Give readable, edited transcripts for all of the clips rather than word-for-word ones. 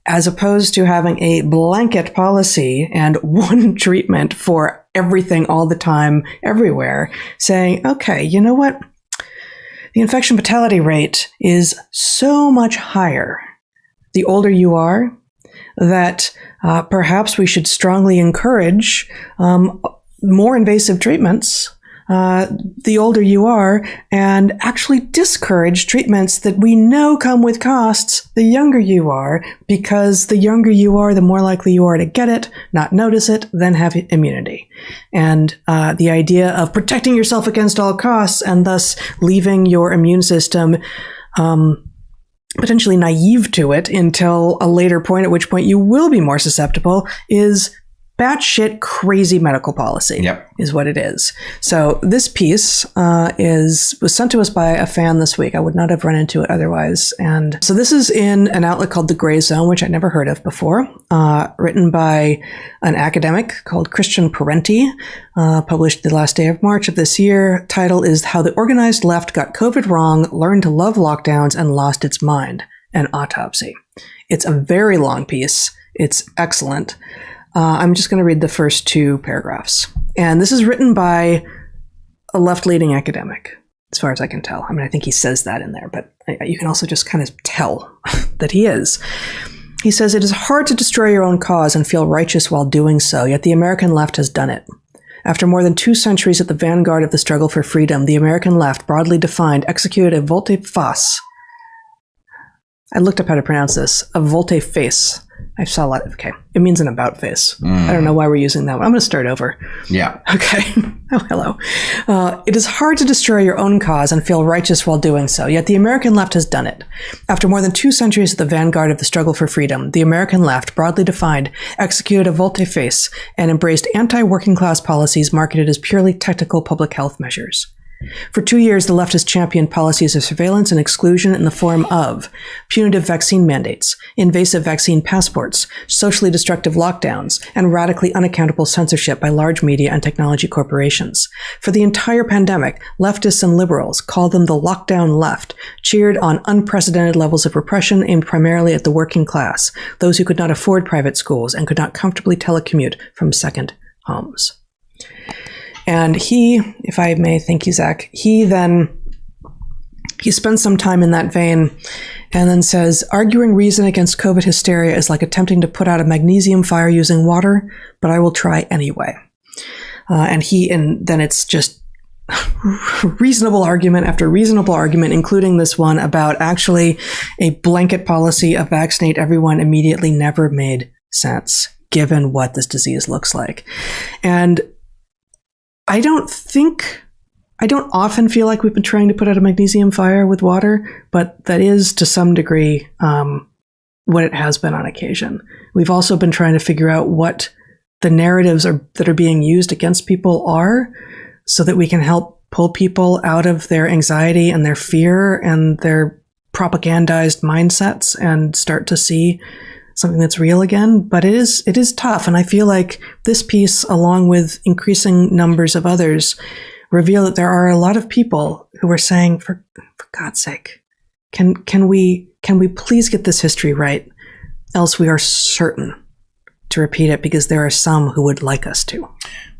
as opposed to having a blanket policy and one treatment for everything all the time, everywhere, saying, okay, you know what? The infection fatality rate is so much higher the older you are that perhaps we should strongly encourage more invasive treatments the older you are, and actually discourage treatments that we know come with costs the younger you are, because the younger you are, the more likely you are to get it, not notice it, then have immunity. And the idea of protecting yourself against all costs and thus leaving your immune system potentially naive to it until a later point, at which point you will be more susceptible, is batshit crazy medical policy. Yep. Is what it is. So this piece was sent to us by a fan this week. I would not have run into it otherwise. And so this is in an outlet called The Gray Zone, which I'd never heard of before, written by an academic called Christian Parenti, published the last day of March of this year. Title is How the Organized Left Got COVID Wrong, Learned to Love Lockdowns, and Lost Its Mind, an Autopsy. It's a very long piece. It's excellent. I'm just going to read the first two paragraphs. And this is written by a left-leaning academic, as far as I can tell. I mean, I think he says that in there, but you can also just kind of tell that he is. He says, "It is hard to destroy your own cause and feel righteous while doing so, yet the American left has done it. After more than 2 centuries at the vanguard of the struggle for freedom, the American left, broadly defined, executed a volte-face." I looked up how to pronounce this. A volte-face. I saw a lot. Okay. It means an about face. I don't know why we're using that one. I'm going to start over. Yeah. Okay. Oh, hello. It is hard to destroy your own cause and feel righteous while doing so, yet the American left has done it. After more than 2 centuries at the vanguard of the struggle for freedom, the American left, broadly defined, executed a volte-face and embraced anti-working class policies marketed as purely technical public health measures. For 2 years, the left has championed policies of surveillance and exclusion in the form of punitive vaccine mandates, invasive vaccine passports, socially destructive lockdowns, and radically unaccountable censorship by large media and technology corporations. For the entire pandemic, leftists and liberals, called them the lockdown left, cheered on unprecedented levels of repression aimed primarily at the working class, those who could not afford private schools and could not comfortably telecommute from second homes. And he, if I may, thank you, Zach, he spends some time in that vein and then says, arguing reason against COVID hysteria is like attempting to put out a magnesium fire using water, but I will try anyway. And then it's just reasonable argument after reasonable argument, including this one about actually a blanket policy of vaccinate everyone immediately never made sense, given what this disease looks like. And I don't often feel like we've been trying to put out a magnesium fire with water, but that is to some degree what it has been on occasion. We've also been trying to figure out what the narratives that are being used against people are, so that we can help pull people out of their anxiety and their fear and their propagandized mindsets and start to see something that's real again. But it is tough. And I feel like this piece, along with increasing numbers of others, reveal that there are a lot of people who are saying, for God's sake, can we please get this history right? Else we are certain to repeat it, because there are some who would like us to.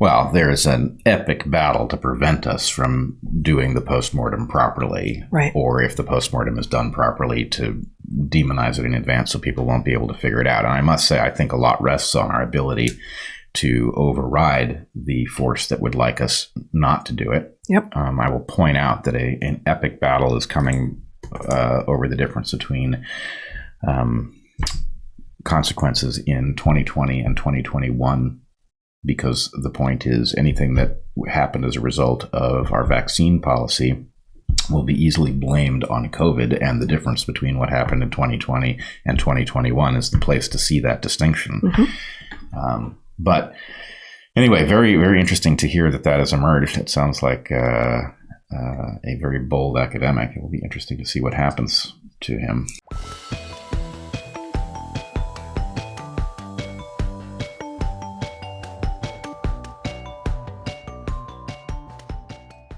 Well, there's an epic battle to prevent us from doing the postmortem properly. Right. Or if the postmortem is done properly, to demonize it in advance so people won't be able to figure it out. And I must say, I think a lot rests on our ability to override the force that would like us not to do it. Yep. I will point out that an epic battle is coming over the difference between consequences in 2020 and 2021, because the point is anything that happened as a result of our vaccine policy will be easily blamed on COVID, and the difference between what happened in 2020 and 2021 is the place to see that distinction. Mm-hmm. But anyway, very, very interesting to hear that has emerged. It sounds like a very bold academic. It will be interesting to see what happens to him.